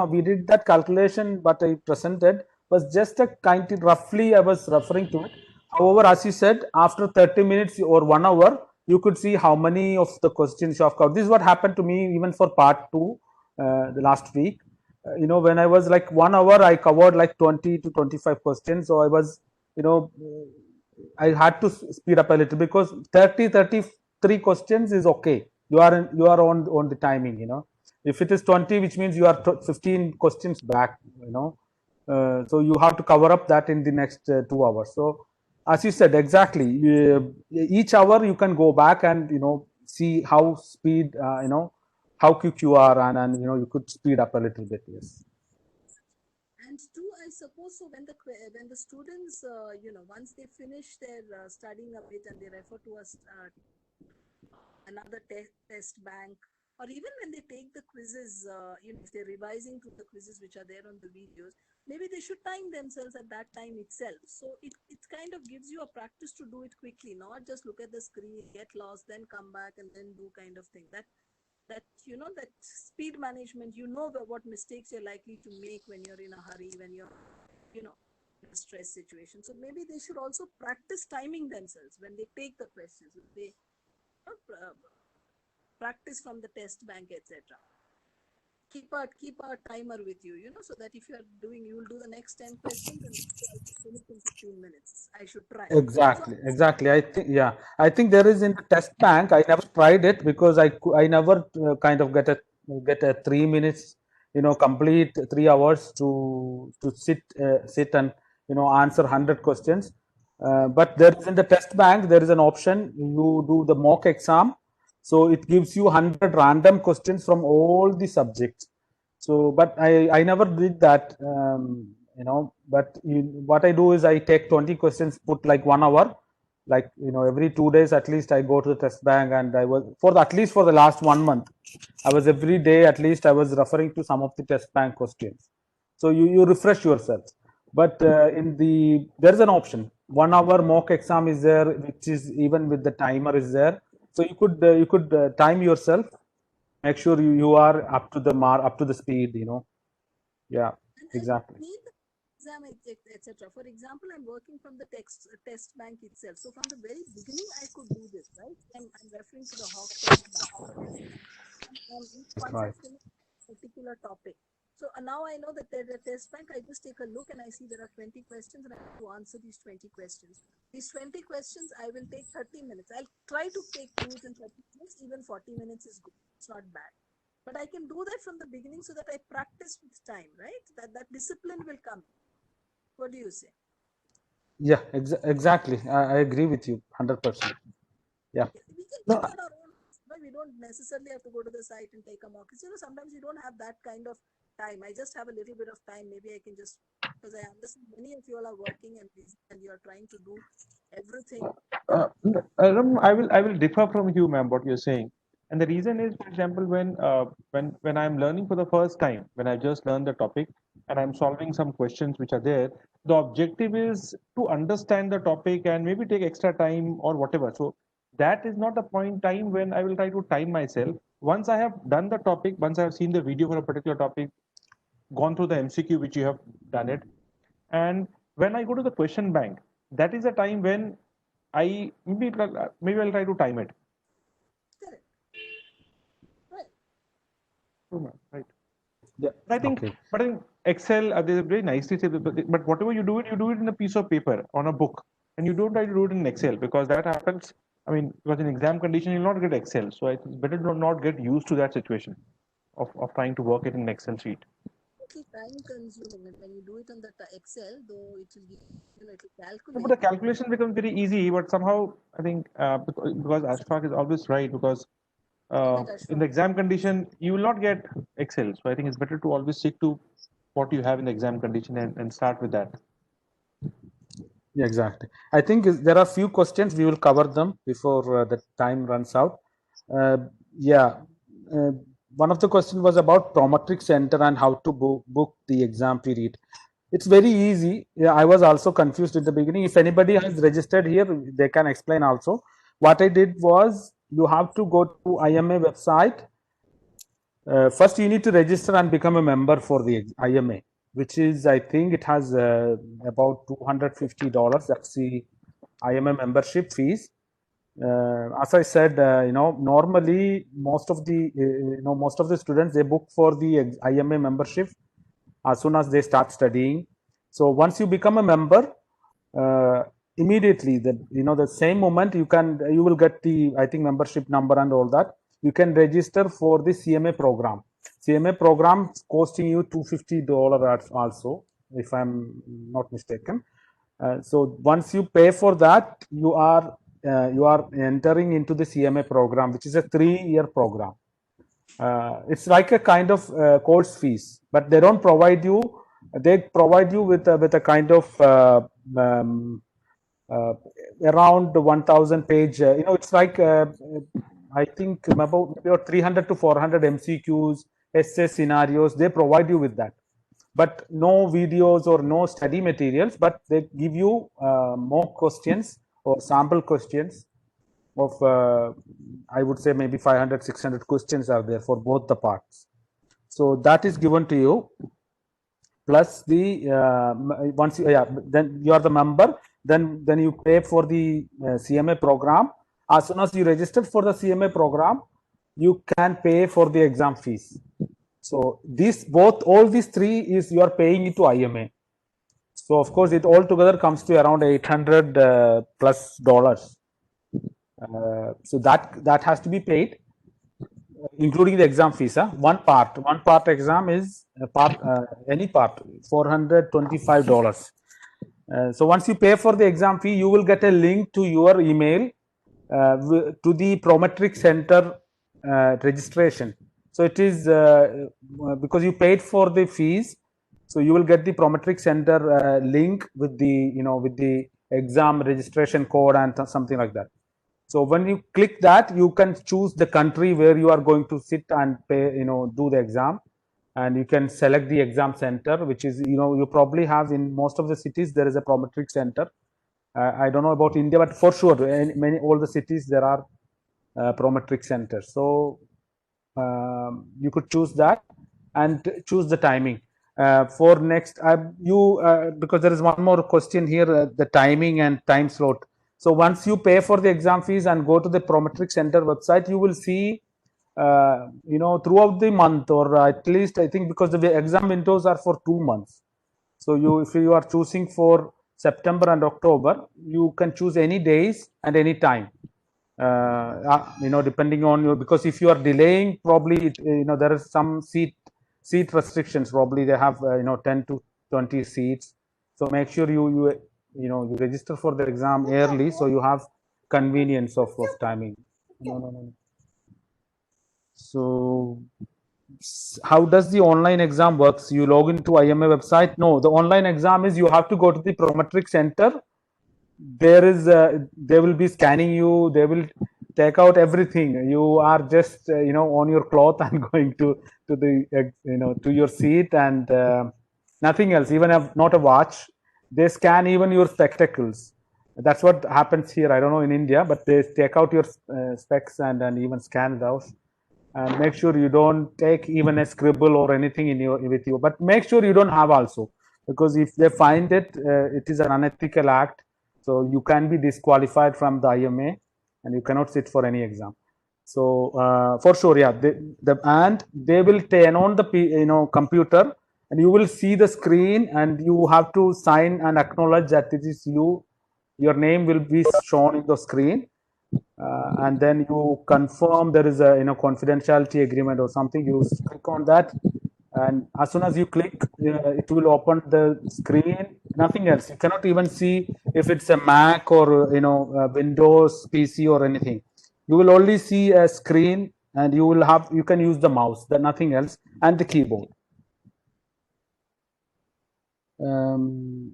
we did that calculation, but I presented was just a kind of roughly I was referring to it. However, as you said, after 30 minutes or 1 hour, you could see how many of the questions you have covered. This is what happened to me even for part 2 the last week. When I was like 1 hour, I covered like 20 to 25 questions. So I was, I had to speed up a little, because 33 questions is okay. You are on the timing. If it is 20, which means you are 15 questions back. So you have to cover up that in the next 2 hours. So as you said, exactly, each hour you can go back and see how speed, how quick you are, and you could speed up a little bit. Yes.
And two, I suppose, so when the students, once they finish their studying a bit and they refer to us another test bank, or even when they take the quizzes, if they're revising to the quizzes which are there on the videos, maybe they should time themselves at that time itself. So it kind of gives you a practice to do it quickly, not just look at the screen, get lost, then come back and then do kind of thing. That speed management, what mistakes you're likely to make when you're in a hurry, when you're in a stress situation. So maybe they should also practice timing themselves when they take the questions. They practice from the test bank, etc. Keep a timer with you, so that if you'll do the next 10 questions and finish in 15 minutes. I should try.
Exactly. I think there is in the test bank. I never tried it because I never kind of get a 3 minutes, complete 3 hours to sit and answer 100 questions. But there is in the test bank, there is an option. You do the mock exam, so it gives you 100 random questions from all the subjects. So, but I never did that. But what I do is I take 20 questions, put like 1 hour, like every 2 days at least I go to the test bank, and I was at least for the last 1 month I was every day at least I was referring to some of the test bank questions. So you refresh yourself. But there's an option, 1 hour mock exam is there, which is even with the timer is there. So you could time yourself, make sure you are up to the mark, up to the speed. Yeah, exactly.
Exam, etc. For example, I'm working from the test bank itself. So from the very beginning, I could do this, right? I'm referring to the Hawk test bank. Once I finish a particular topic. So now I know that the test bank, I just take a look and I see there are 20 questions and I have to answer these 20 questions. These 20 questions, I will take 30 minutes. I'll try to do it in 30 minutes. Even 40 minutes is good. It's not bad. But I can do that from the beginning so that I practice with time, right? That discipline will come. What do you say?
Yeah, exactly. I agree with you 100%. Yeah.
We can do it on our own. We don't necessarily have to go to the site and take a mock. Sometimes you don't have that kind of time. I just have a little bit of time. Maybe I can just, because I understand many of you all are working and busy and you are trying to do everything.
I will differ from you, ma'am, what you're saying. And the reason is, for example, when I'm learning for the first time, when I just learned the topic and I'm solving some questions which are there, the objective is to understand the topic and maybe take extra time or whatever. So that is not a point time when I will try to time myself. Once I have done the topic, once I have seen the video for a particular topic, gone through the MCQ which you have done it, and when I go to the question bank, that is a time when I maybe I'll try to time it.
Correct. Right.
Right.
Yeah.
I think,
Okay.
but in Excel, there's very nicely said, but whatever you do it in a piece of paper on a book, and you don't try to do it in Excel because that happens. I mean, because in exam condition you'll not get Excel, so it's better to not get used to that situation of trying to work it in Excel sheet.
Little time consuming, and when you do it on the Excel, though it will it will calculate.
But the calculation becomes very easy, but somehow I think because Ashfaq is always right, because in the exam condition you will not get Excel, so I think it's better to always stick to what you have in the exam condition and start with that.
Yeah, exactly. I think there are few questions, we will cover them before the time runs out. Yeah, one of the questions was about Prometric Center and how to book the exam period. It's very easy. Yeah, I was also confused in the beginning. If anybody has registered here, they can explain also. What I did was, you have to go to IMA website. First, you need to register and become a member for the IMA, which is, I think it has about $250. That's the IMA membership fees. As I said, normally most of the students, they book for the IMA membership as soon as they start studying. So once you become a member, immediately the same moment you will get the, I think, membership number and all that. You can register for the CMA program. CMA program costing you $250 also, if I'm not mistaken. So once you pay for that, you are entering into the CMA program, which is a 3-year program. It's like a kind of course fees, but they don't provide you. They provide you with a kind of around 1,000 page. It's like I think about 300 to 400 MCQs, essay scenarios. They provide you with that, but no videos or no study materials. But they give you mock questions or sample questions of I would say maybe 500, 600 questions are there for both the parts. So that is given to you. Plus the once you, then you are the member. Then you pay for the CMA program. As soon as you register for the CMA program, you can pay for the exam fees. So all these three is you are paying it to IMA. So of course it all together comes to around $800 plus. So that has to be paid, including the exam fees. One part exam is any part $425. So once you pay for the exam fee, you will get a link to your email to the Prometric Center registration. So it is because you paid for the fees, So you will get the Prometric Center link with the with the exam registration code and something like that. So when you click that, you can choose the country where you are going to sit and pay, do the exam, and you can select the exam center, which is, you probably have in most of the cities there is a Prometric Center. I don't know about India, but for sure, in all the cities there are Prometric centers. So you could choose that and choose the timing. For next, because there is one more question here, the timing and time slot. So once you pay for the exam fees and go to the Prometric Center website, you will see, throughout the month, or at least I think, because the exam windows are for 2 months. So if you are choosing for September and October, you can choose any days and any time. Depending on you, because if you are delaying, probably there is some seat restrictions. Probably they have 10 to 20 seats. So make sure you register for the exam early, so you have convenience of timing. No. So how does the online exam works? You log into IMA website? No, the online exam is you have to go to the Prometric Center. There is they will be scanning you. They will take out everything. You are just on your cloth and going to the to your seat, and nothing else. Even not a watch. They scan even your spectacles. That's what happens here. I don't know in India, but they take out your specs and even scan those. And make sure you don't take even a scribble or anything with you. But make sure you don't have also, because if they find it, it is an unethical act. So you can be disqualified from the IMA, and you cannot sit for any exam. So for sure, yeah, and they will turn on the computer, and you will see the screen, and you have to sign and acknowledge that it is you. Your name will be shown in the screen, and then you confirm there is a confidentiality agreement or something. You click on that, and as soon as you click, it will open the screen. Nothing else. You cannot even see if it's a Mac or Windows PC or anything. You will only see a screen, and you can use the mouse, nothing else, and the keyboard.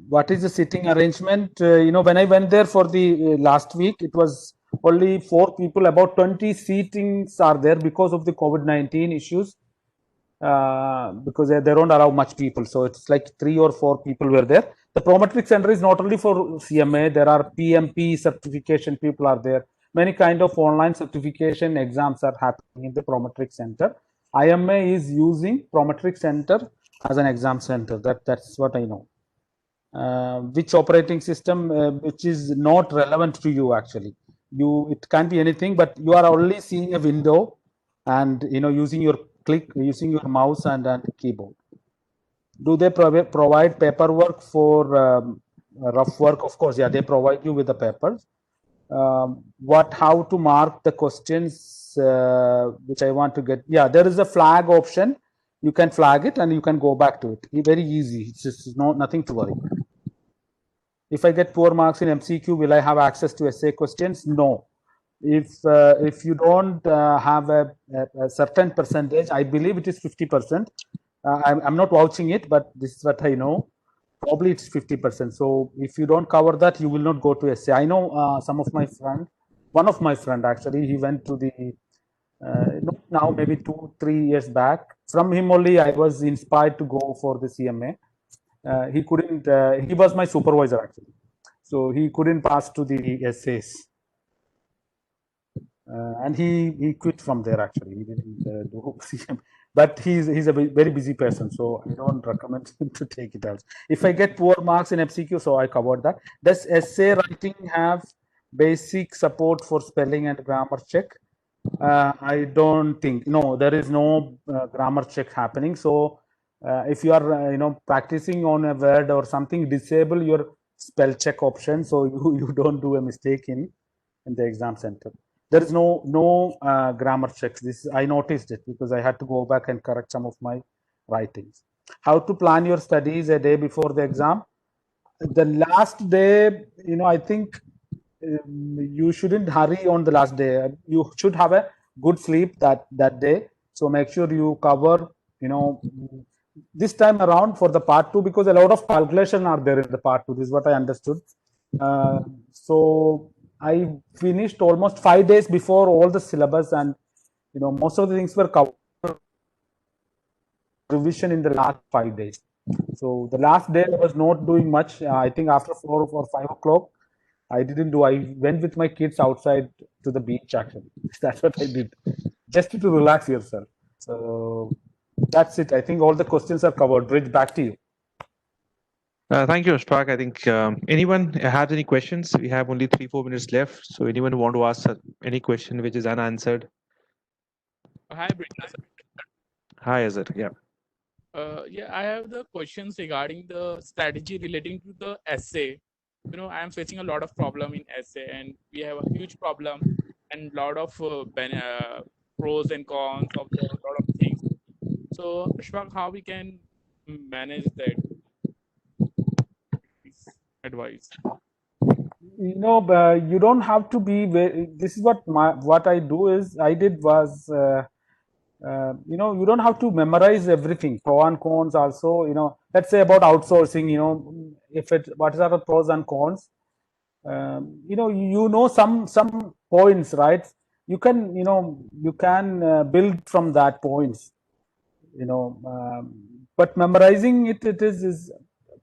What is the sitting arrangement? When I went there for the last week, it was only 4 people. About 20 seatings are there because of the COVID-19 issues. Because they don't allow much people, so it's like 3 or 4 people were there. The Prometric Center is not only for CMA. There are PMP certification people are there. Many kind of online certification exams are happening in the Prometric Center. IMA is using Prometric Center as an exam center. That's what I know. Which operating system, which is not relevant to you actually. It can be anything, but you are only seeing a window, and using your mouse and keyboard. Do they provide paperwork for rough work? Of course, yeah, they provide you with the papers. How to mark the questions, which I want to get. Yeah, there is a flag option. You can flag it and you can go back to it. Very easy. It's just nothing to worry. If I get poor marks in MCQ, will I have access to essay questions? No. If you don't have a certain percentage, I believe it is 50%. I'm not vouching it, but this is what I know. Probably it's 50%. So if you don't cover that, you will not go to essay. I know one of my friend actually, he went to the now maybe 2-3 years back. From him only I was inspired to go for the CMA. He couldn't. He was my supervisor actually, so he couldn't pass to the essays. And he quit from there actually. He didn't do CM, but he's a very busy person, so I don't recommend him to take it out. If I get poor marks in MCQ, so I covered that. Does essay writing have basic support for spelling and grammar check? I don't think. No, there is no grammar check happening. So if you are practicing on a word or something, disable your spell check option, so you don't do a mistake in the exam center. There is no grammar checks. I noticed it because I had to go back and correct some of my writings. How to plan your studies a day before the exam? The last day, I think you shouldn't hurry on the last day. You should have a good sleep that day. So make sure you cover, this time around for the part 2, because a lot of calculation are there in the part 2, this is what I understood. So I finished almost 5 days before all the syllabus, and most of the things were covered revision in the last 5 days. So the last day I was not doing much. I think after 4 or 5 o'clock, I didn't do. I went with my kids outside to the beach. Actually, that's what I did, just to relax yourself. So that's it. I think all the questions are covered. Bridge, back to you.
Thank you, Ashfaq. I think anyone has any questions? We have only 3-4 minutes left. So anyone who want to ask any question which is unanswered?
Hi, Bridges.
Hi, Azhar. Yeah.
Yeah, I have the questions regarding the strategy relating to the essay. I am facing a lot of problem in essay, and we have a huge problem and lot of pros and cons of the lot of things. So, Ashfaq, how we can manage that? Please advise.
You don't have to be very, this is what I do is I did was you don't have to memorize everything, pro and cons also. Let's say about outsourcing, if it what are the pros and cons, some points, right? You can build from that points, but memorizing it is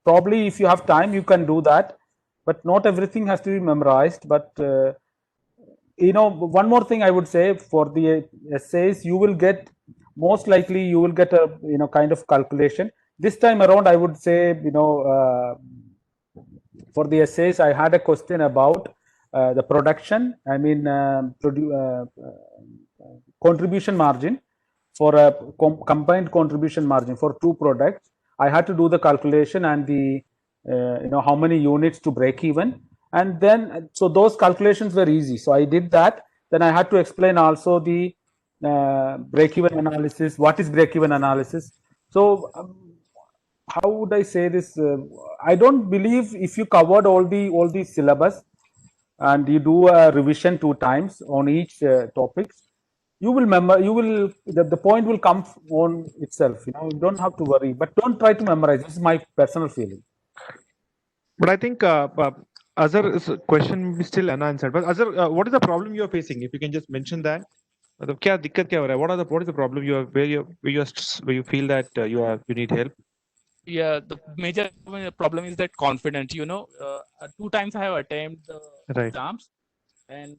probably, if you have time, you can do that, but not everything has to be memorized. But one more thing I would say, for the essays, you will get, most likely you will get a kind of calculation this time around. I would say, for the essays, I had a question about the production, I mean, contribution margin, for a combined contribution margin for 2 products. I had to do the calculation and the how many units to break even, and then so those calculations were easy, so I did that. Then I had to explain also the break even analysis, what is break even analysis. So how would I say this? I don't believe if you covered all the syllabus and you do a revision 2 times on each topics, you will remember. The point will come on itself. You don't have to worry, but don't try to memorize. This is my personal feeling.
But I think Azhar's question is still unanswered. But Azhar, what is the problem you are facing? If you can just mention that. मतलब क्या दिक्कत क्या हो रहा है? What is the problem you are where you feel that you need help?
Yeah, the major problem is that confidence. 2 times I have attempted the
Right.
exams, and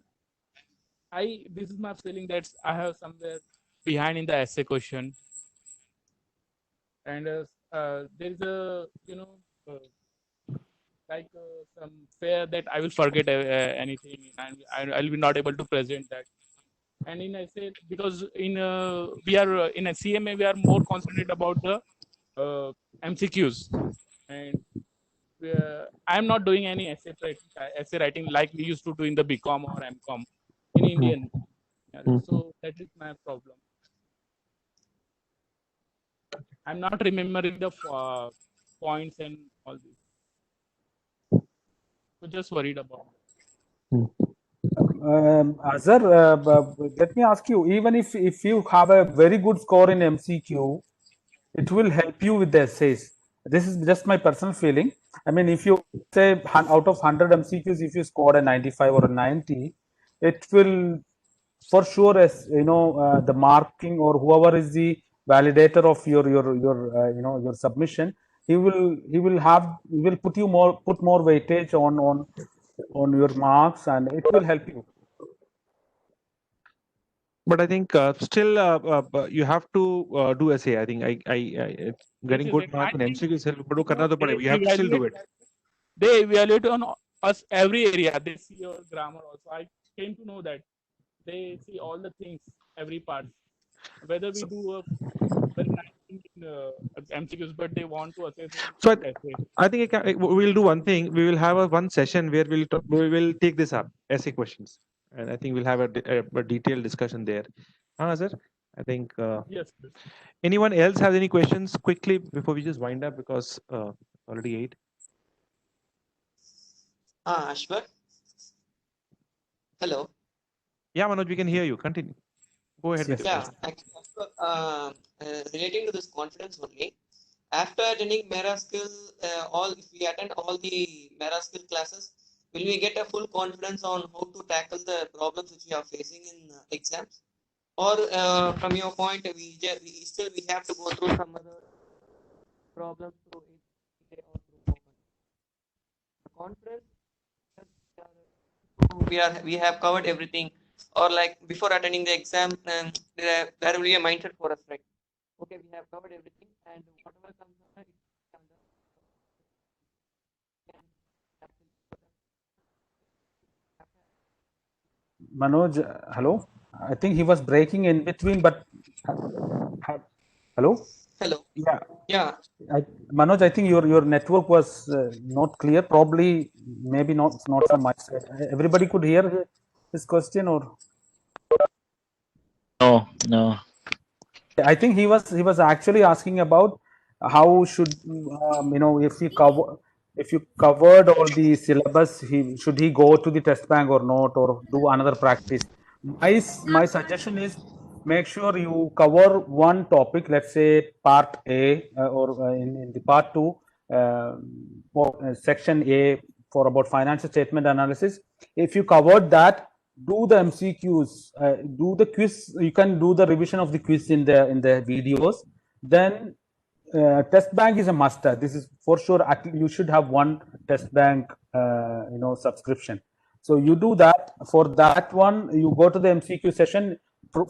this is my feeling that I have somewhere behind in the essay question, and there is a like some fear that I will forget anything, and I'll be not able to present that. And in essay, because in we are in a CMA, we are more concentrated about the MCQs, and I'm not doing any essay writing like we used to do in the BCom or MCom in Indian. So that is my problem. I'm not remembering the points and all this. So just worried about it.
Azhar, let me ask you, even if you have a very good score in MCQ, it will help you with the essays. This is just my personal feeling. I mean, if you say out of 100 MCQs, if you scored a 95 or a 90, it will for sure, as the marking or whoever is the validator of your submission, he will put more weightage on your marks, and it will help you.
But I think still you have to do essay. I think it's getting good mark on MCQ self, but karna to padega. You have to still do it.
They evaluate on us every area. They see your grammar also. I came to know that they see all the things, every part. Whether we do a very nice thing in MCQs, but they want to assess.
So I think we'll do one thing. We will have one session where we will take this up, essay questions, and I think we'll have a detailed discussion there. Sir, I think.
Yes.
Anyone else have any questions quickly before we just wind up, because already 8.
Ashwar. Hello.
Yeah, Manoj, we can hear you. Continue. Go ahead with your question.
Actually, relating to this confidence only, After attending MeraSkill, if we attend all the MeraSkill classes, will we get a full confidence on how to tackle the problems which we are facing in exams? Or from your point, we have to go through some other problems through it or through confidence. We have covered everything, or like before attending the exam, there will be a mindset for us, right? Okay, we have covered everything, and whatever comes up, it comes up.
Manoj, hello. I think he was breaking in between, but hello.
Hello.
Yeah.
Yeah.
Manoj, I think your network was not clear. Probably, maybe not from my side. Everybody could hear his question, or
No.
I think he was actually asking about how should if you covered all the syllabus, should he go to the test bank or not, or do another practice. My suggestion is, make sure you cover one topic, let's say part A, or in the part 2, section A, for about financial statement analysis. If you covered that, do the MCQs, do the quiz. You can do the revision of the quiz in the videos. Then test bank is a must. This is for sure. You should have one test bank subscription. So you do that. For that one, you go to the MCQ session.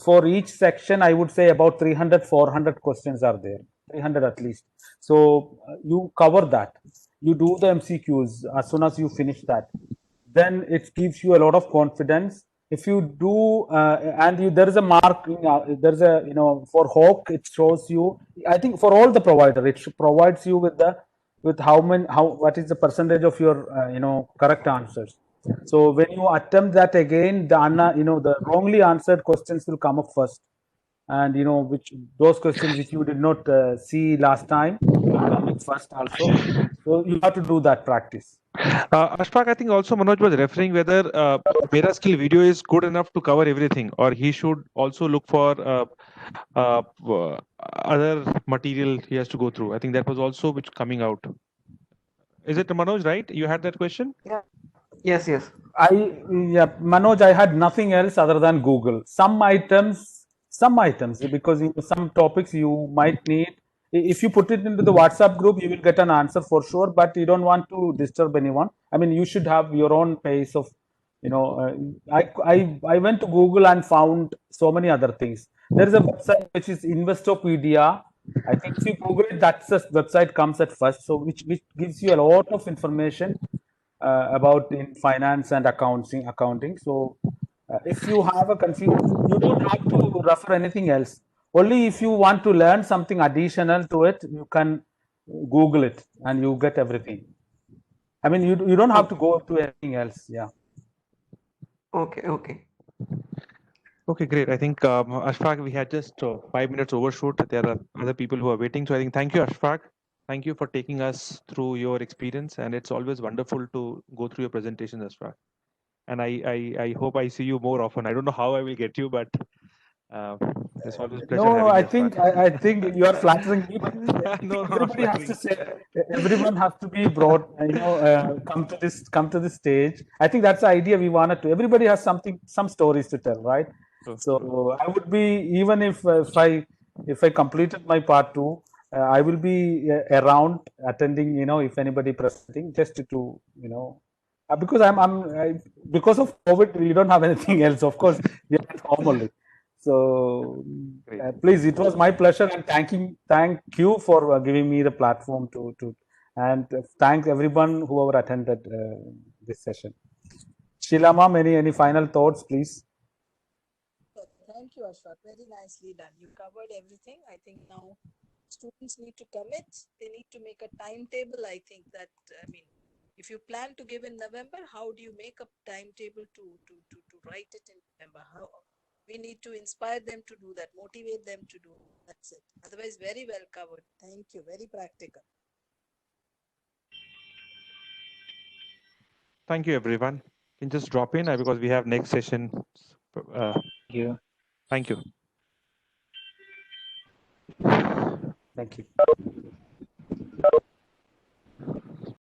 For each section, I would say about 300 400 questions are there, 300 at least. So you cover that. You do the MCQs as soon as you finish that. Then it gives you a lot of confidence. If you do, there is a mark, there's a, for Hawk, it shows you, I think for all the provider, it provides you with what is the percentage of your, correct answers. So when you attempt that again, the wrongly answered questions will come up first. And, those questions which you did not see last time will come up first also. So you have to do that practice.
Ashfaq, I think also Manoj was referring whether MeraSkill video is good enough to cover everything, or he should also look for other material he has to go through. I think that was also which coming out. Is it Manoj, right? You had that question?
Yeah. Yes.
Manoj, I had nothing else other than Google. Some items, because some topics you might need. If you put it into the WhatsApp group, you will get an answer for sure, but you don't want to disturb anyone. I mean, you should have your own pace of, I went to Google and found so many other things. There is a website which is Investopedia. I think if you Google it, that's the website comes at first. So which gives you a lot of information about in finance and accounting. So if you have a confusion, you don't have to refer anything else. Only if you want to learn something additional to it, you can Google it and you get everything. I mean, you don't have to go to anything else. Yeah.
Okay.
Okay, great. I think Ashfaq, we had just 5 minutes overshoot. There are other people who are waiting. So I think thank you, Ashfaq. Thank you for taking us through your experience, and it's always wonderful to go through your presentation, Ashfaq. And I hope I see you more often. I don't know how I will get you, but it's always a pleasure.
No, I think you are flattering me. But
No,
everybody has to say, everyone has to be brought. Come to this stage. I think that's the idea we wanted to. Everybody has some stories to tell, right? So I would be, even if I completed my part 2, I will be around attending. If anybody presenting, just to because because of COVID, we don't have anything else. Of course, we are at home only. So please, it was my pleasure, and thank you for giving me the platform and thank everyone who ever attended this session. Sheila ma'am, any final thoughts, please?
Thank you, Ashfaq. Very nicely done. You covered everything. I think now students need to commit. They need to make a timetable. I think that, if you plan to give in November, how do you make a timetable to write it in November? We need to inspire them to do that, motivate them to do it. That's it. Otherwise, very well covered. Thank you. Very practical.
Thank you, everyone. You can just drop in because we have next session. Thank you.
Thank you.